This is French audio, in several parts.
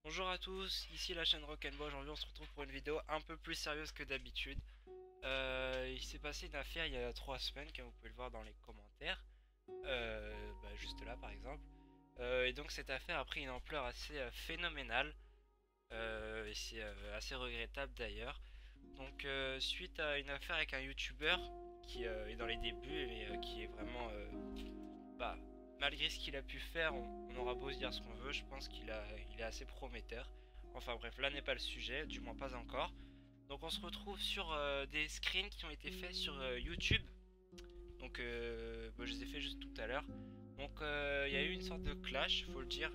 Bonjour à tous, ici la chaîne Rock'n'Boy. Aujourd'hui on se retrouve pour une vidéo un peu plus sérieuse que d'habitude. Il s'est passé une affaire il y a 3 semaines, comme vous pouvez le voir dans les commentaires. Juste là par exemple. Et donc cette affaire a pris une ampleur assez phénoménale. Et c'est assez regrettable d'ailleurs. Donc suite à une affaire avec un YouTuber qui est dans les débuts mais qui est vraiment bah, malgré ce qu'il a pu faire, on aura beau se dire ce qu'on veut, je pense il est assez prometteur. Enfin bref, là n'est pas le sujet, du moins pas encore. Donc on se retrouve sur des screens qui ont été faits sur YouTube. Donc je les ai fait juste tout à l'heure. Donc il y a eu une sorte de clash, faut le dire,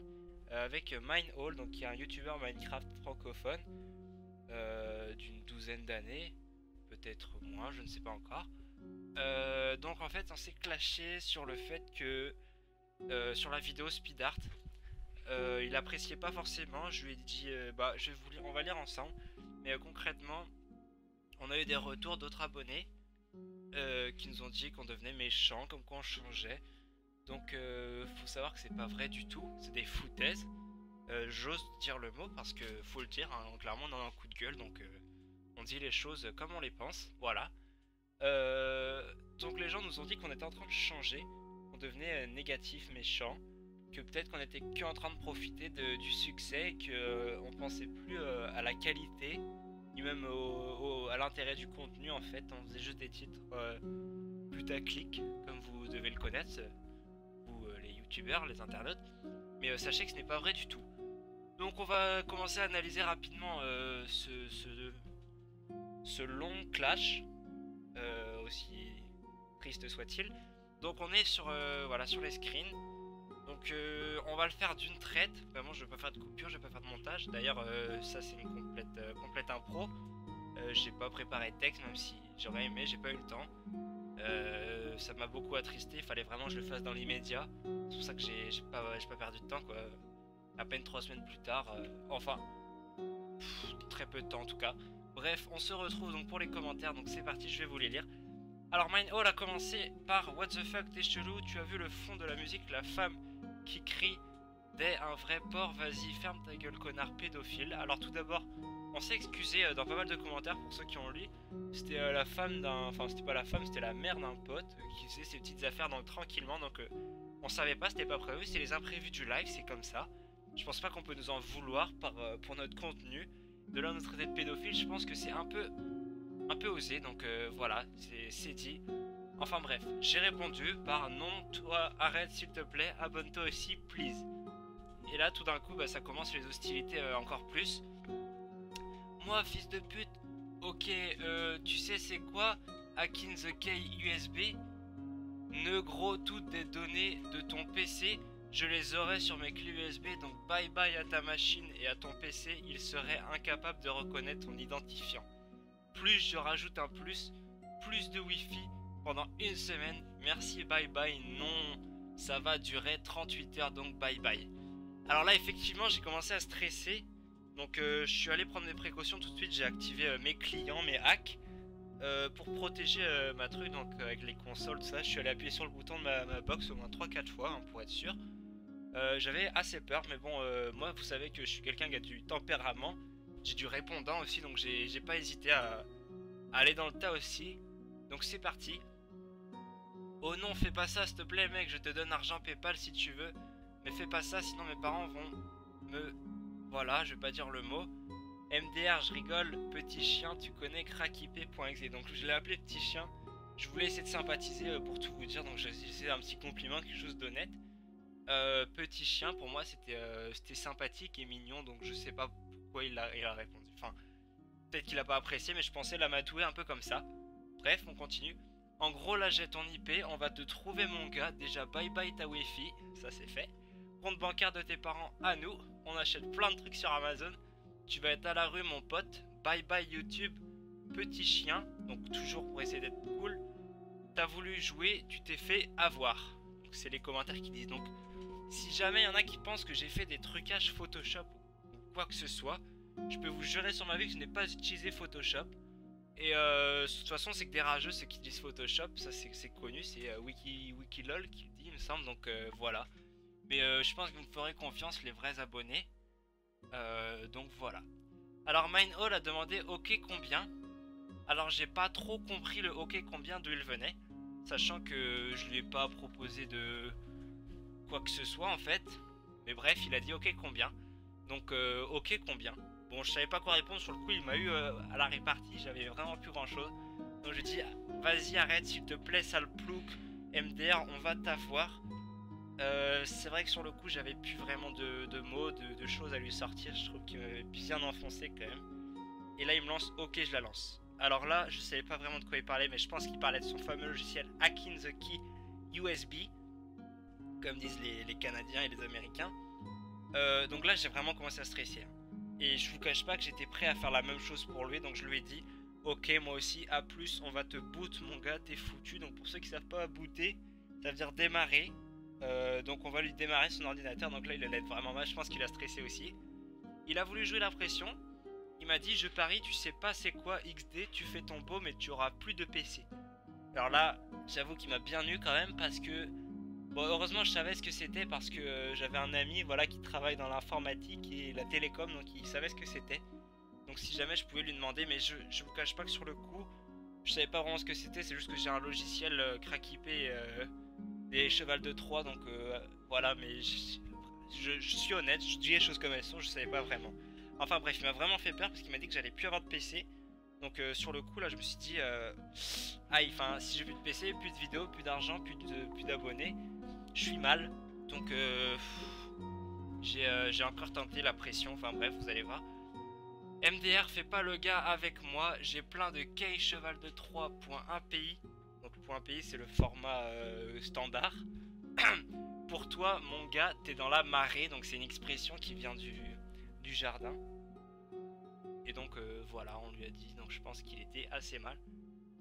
avec Minehall, donc qui est un YouTuber Minecraft francophone d'une douzaine d'années, peut-être moins, je ne sais pas encore. Donc en fait on s'est clashé sur le fait que sur la vidéo Speed Art. Il appréciait pas forcément. Je lui ai dit, je vais vous lire, on va lire ensemble. Mais concrètement, on a eu des retours d'autres abonnés qui nous ont dit qu'on devenait méchants, comme quoi on changeait. Donc, faut savoir que c'est pas vrai du tout. C'est des foutaises. J'ose dire le mot parce que faut le dire. Hein, clairement, on a un coup de gueule, donc on dit les choses comme on les pense. Voilà. Donc les gens nous ont dit qu'on était en train de changer, qu'on devenait négatif, méchant, que peut-être qu'on était que en train de profiter du succès, et que on pensait plus à la qualité, ni même à l'intérêt du contenu en fait. On faisait juste des titres putaclic, comme vous devez le connaître, vous les youtubeurs, les internautes. Mais sachez que ce n'est pas vrai du tout. Donc on va commencer à analyser rapidement ce long clash aussi triste soit-il. Donc on est sur, voilà, sur les screens. Donc on va le faire d'une traite. Vraiment je vais pas faire de coupure, je vais pas faire de montage. D'ailleurs ça c'est une complète impro. J'ai pas préparé de texte même si j'aurais aimé, j'ai pas eu le temps. Ça m'a beaucoup attristé, il fallait vraiment que je le fasse dans l'immédiat. C'est pour ça que j'ai pas perdu de temps quoi. À peine 3 semaines plus tard. Très peu de temps en tout cas. Bref, on se retrouve donc pour les commentaires, donc c'est parti, je vais vous les lire. Alors Minehall a commencé par What the fuck, t'es chelou, tu as vu le fond de la musique, la femme qui crie dès un vrai porc, vas-y ferme ta gueule connard pédophile. Alors tout d'abord, on s'est excusé dans pas mal de commentaires pour ceux qui ont lu. C'était la femme d'un... Enfin c'était pas la femme, c'était la mère d'un pote qui faisait ses petites affaires donc tranquillement. Donc on savait pas, c'était pas prévu, c'est les imprévus du live, c'est comme ça. Je pense pas qu'on peut nous en vouloir pour notre contenu. De là à nous traiter de pédophile, je pense que c'est un peu osé, donc voilà, c'est dit. Enfin bref, j'ai répondu par non, toi arrête s'il te plaît, abonne-toi aussi, please. Et là tout d'un coup, ça commence les hostilités encore plus. Moi, fils de pute, ok, tu sais c'est quoi Hacking the Key USB? Ne gros toutes des données de ton PC, je les aurai sur mes clés USB, donc bye bye à ta machine et à ton PC, il serait incapable de reconnaître ton identifiant. Plus je rajoute un plus de wifi pendant une semaine, merci bye bye, non, ça va durer 38 heures donc bye bye. Alors là effectivement j'ai commencé à stresser, donc je suis allé prendre mes précautions tout de suite, j'ai activé mes clients, mes hacks, pour protéger ma truc, donc avec les consoles, tout ça, je suis allé appuyer sur le bouton de ma box au moins 3-4 fois hein, pour être sûr. J'avais assez peur, mais bon, moi vous savez que je suis quelqu'un qui a du tempérament, j'ai du répondant aussi, donc j'ai pas hésité à aller dans le tas aussi. Donc c'est parti. Oh non, fais pas ça s'il te plaît mec, je te donne argent PayPal si tu veux. Mais fais pas ça sinon mes parents vont me... Voilà, je vais pas dire le mot. MDR, je rigole, petit chien, tu connais crackip.exe. Donc je l'ai appelé petit chien. Je voulais essayer de sympathiser pour tout vous dire, donc j'ai essayé un petit compliment, quelque chose d'honnête. Petit chien, pour moi c'était sympathique et mignon, donc je sais pas pourquoi il a répondu. Enfin, peut-être qu'il a pas apprécié, mais je pensais l'amatouer un peu comme ça. Bref, on continue. En gros, là j'ai ton IP, on va te trouver mon gars. Déjà, bye bye ta wifi, ça c'est fait. Compte bancaire de tes parents à nous, on achète plein de trucs sur Amazon. Tu vas être à la rue mon pote, bye bye YouTube, petit chien. Donc toujours pour essayer d'être cool. T'as voulu jouer, tu t'es fait avoir. Donc c'est les commentaires qui disent. Donc si jamais il y en a qui pensent que j'ai fait des trucages Photoshop ou quoi que ce soit, je peux vous jurer sur ma vie que je n'ai pas utilisé Photoshop. Et de toute façon c'est que des rageux ceux qui disent Photoshop, ça c'est connu, c'est Wikilol qui le dit il me semble, donc voilà. Mais je pense que vous me ferez confiance les vrais abonnés. Donc voilà. Alors Mindhall a demandé ok combien. Alors j'ai pas trop compris le ok combien d'où il venait. Sachant que je lui ai pas proposé de quoi que ce soit en fait. Mais bref, il a dit ok combien. Donc ok combien. Bon, je savais pas quoi répondre. Sur le coup, il m'a eu à la répartie. J'avais vraiment plus grand chose. Donc je dis vas-y arrête s'il te plaît sale plouc. MDR on va t'avoir. C'est vrai que sur le coup j'avais plus vraiment de mots, de choses à lui sortir. Je trouve qu'il m'avait bien enfoncé quand même. Et là il me lance ok je la lance. Alors là je savais pas vraiment de quoi il parlait, mais je pense qu'il parlait de son fameux logiciel Hacking the Key USB, comme disent les Canadiens et les Américains. Donc là j'ai vraiment commencé à stresser, hein. Et je vous cache pas que j'étais prêt à faire la même chose pour lui. Donc je lui ai dit ok moi aussi à plus, on va te boot mon gars, t'es foutu. Donc pour ceux qui savent pas booter, ça veut dire démarrer. Donc on va lui démarrer son ordinateur. Donc là il allait être vraiment mal, je pense qu'il a stressé aussi. Il a voulu jouer la pression. Il m'a dit je parie tu sais pas c'est quoi XD, tu fais ton beau mais tu auras plus de PC. Alors là j'avoue qu'il m'a bien eu quand même parce que bon, heureusement je savais ce que c'était parce que j'avais un ami voilà qui travaille dans l'informatique et la télécom, donc il savait ce que c'était. Donc si jamais je pouvais lui demander, mais je vous cache pas que sur le coup je savais pas vraiment ce que c'était, c'est juste que j'ai un logiciel crackipé des chevals de Troie, donc voilà, mais je suis honnête, je dis les choses comme elles sont, je savais pas vraiment. Enfin bref, il m'a vraiment fait peur parce qu'il m'a dit que j'allais plus avoir de PC. Donc sur le coup là je me suis dit aïe, enfin si j'ai plus de PC, plus de vidéos, plus d'argent, plus d'abonnés, je suis mal. Donc j'ai encore tenté la pression, enfin bref vous allez voir. MDR fait pas le gars avec moi, j'ai plein de key cheval de Troie.api. Donc le .api c'est le format standard. Pour toi mon gars t'es dans la marée, donc c'est une expression qui vient du jardin. Et donc voilà on lui a dit, donc je pense qu'il était assez mal.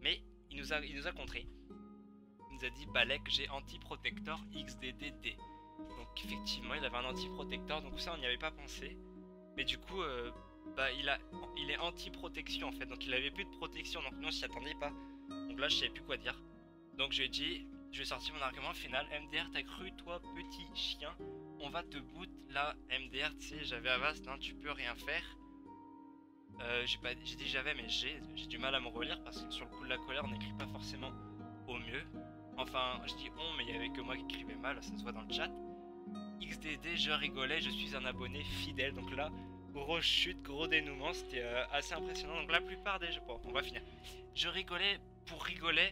Mais il nous a contré. Il nous a dit Balek j'ai anti-protector XDDD. Donc effectivement il avait un anti-protector, donc ça on n'y avait pas pensé. Mais du coup bah il est anti-protection en fait, donc il avait plus de protection, donc nous on s'y attendait pas. Donc là je savais plus quoi dire. Donc je lui ai dit, je vais sortir mon argument final. MDR t'as cru toi petit chien, on va te boot là. MDR tu sais j'avais Avast, hein, tu peux rien faire. J'ai dit j'avais, mais j'ai du mal à me relire parce que sur le coup de la colère on n'écrit pas forcément au mieux. Enfin je dis on, mais il y avait que moi qui écrivais mal, ça se voit dans le chat. XDD je rigolais, je suis un abonné fidèle. Donc là grosse chute, gros dénouement, c'était assez impressionnant. Donc la plupart des jeux, bon on va finir. Je rigolais pour rigoler,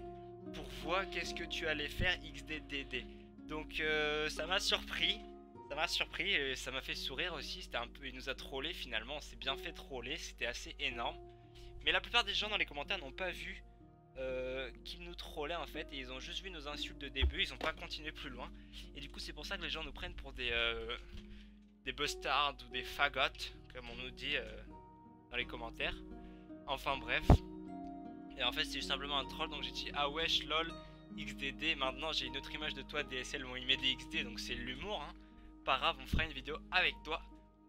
pour voir qu'est-ce que tu allais faire XDDD. Donc ça m'a surpris. Ça m'a surpris et ça m'a fait sourire aussi. C'était un peu, il nous a trollé finalement. On s'est bien fait troller. C'était assez énorme. Mais la plupart des gens dans les commentaires n'ont pas vu qu'il nous trollait en fait. Et ils ont juste vu nos insultes de début. Ils n'ont pas continué plus loin. Et du coup, c'est pour ça que les gens nous prennent pour des bustards ou des fagots, comme on nous dit dans les commentaires. Enfin bref. Et en fait, c'est juste simplement un troll. Donc j'ai dit ah wesh lol XDD. Maintenant, j'ai une autre image de toi DSL. Bon, il met des XD. Donc c'est l'humour, hein. Pas grave, on fera une vidéo avec toi.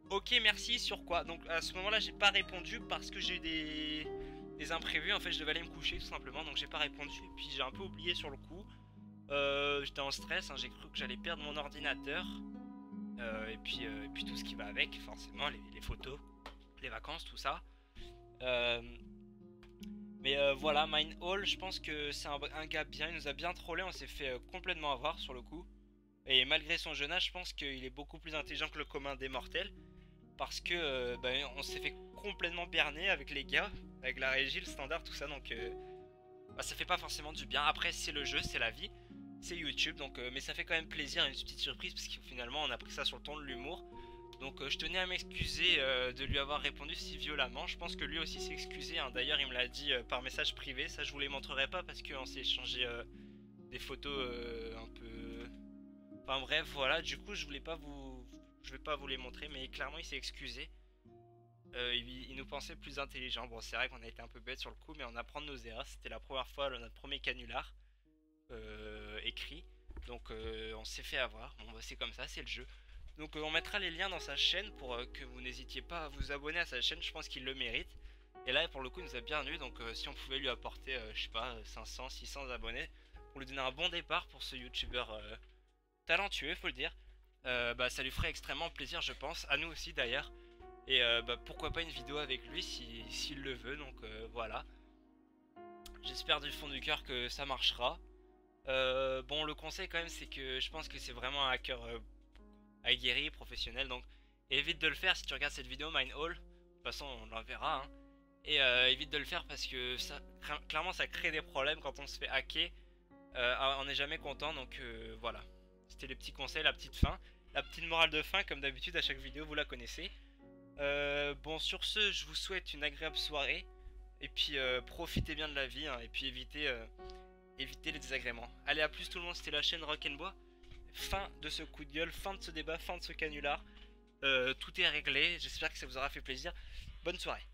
Ok, merci, sur quoi? Donc à ce moment là j'ai pas répondu parce que j'ai eu des imprévus. En fait je devais aller me coucher tout simplement, donc j'ai pas répondu. Et puis j'ai un peu oublié sur le coup. J'étais en stress, hein, j'ai cru que j'allais perdre mon ordinateur. Et puis tout ce qui va avec, forcément, les photos, les vacances, tout ça. Mais voilà, Mindhall, je pense que c'est un gars bien, il nous a bien trollé, on s'est fait complètement avoir sur le coup. Et malgré son jeune âge, je pense qu'il est beaucoup plus intelligent que le commun des mortels. Parce que bah, on s'est fait complètement berner avec les gars, avec la régie, le standard, tout ça. Donc bah, ça fait pas forcément du bien. Après c'est le jeu, c'est la vie, c'est YouTube. Donc, mais ça fait quand même plaisir, une petite surprise. Parce que finalement on a pris ça sur le ton de l'humour. Donc je tenais à m'excuser de lui avoir répondu si violemment. Je pense que lui aussi s'est excusé, hein. D'ailleurs il me l'a dit par message privé. Ça je vous les montrerai pas parce qu'on s'est échangé des photos un peu... Enfin bref, voilà, du coup je vais pas vous les montrer, mais clairement il s'est excusé. Il nous pensait plus intelligent. Bon, c'est vrai qu'on a été un peu bête sur le coup, mais on apprend de nos erreurs. C'était la première fois, notre premier canular écrit. Donc on s'est fait avoir. Bon bah c'est comme ça, c'est le jeu. Donc on mettra les liens dans sa chaîne pour que vous n'hésitiez pas à vous abonner à sa chaîne. Je pense qu'il le mérite. Et là pour le coup il nous a bien eu. Donc si on pouvait lui apporter, je sais pas, 500, 600 abonnés, pour lui donner un bon départ pour ce youtubeur talentueux, faut le dire. Bah ça lui ferait extrêmement plaisir je pense, à nous aussi d'ailleurs. Et bah, pourquoi pas une vidéo avec lui s'il le veut, donc voilà. J'espère du fond du cœur que ça marchera. Bon, le conseil quand même, c'est que je pense que c'est vraiment un hacker aguerri, professionnel, donc évite de le faire si tu regardes cette vidéo, Mindhole. De toute façon, on l'enverra, hein. Et évite de le faire parce que ça, clairement, ça crée des problèmes quand on se fait hacker. On n'est jamais content, donc voilà. C'était les petits conseils, la petite fin. La petite morale de fin, comme d'habitude, à chaque vidéo, vous la connaissez. Bon, sur ce, je vous souhaite une agréable soirée. Et puis, profitez bien de la vie, hein, et puis évitez les désagréments. Allez, à plus tout le monde, c'était la chaîne Rock'n'Bois. Fin de ce coup de gueule, fin de ce débat, fin de ce canular. Tout est réglé, j'espère que ça vous aura fait plaisir. Bonne soirée.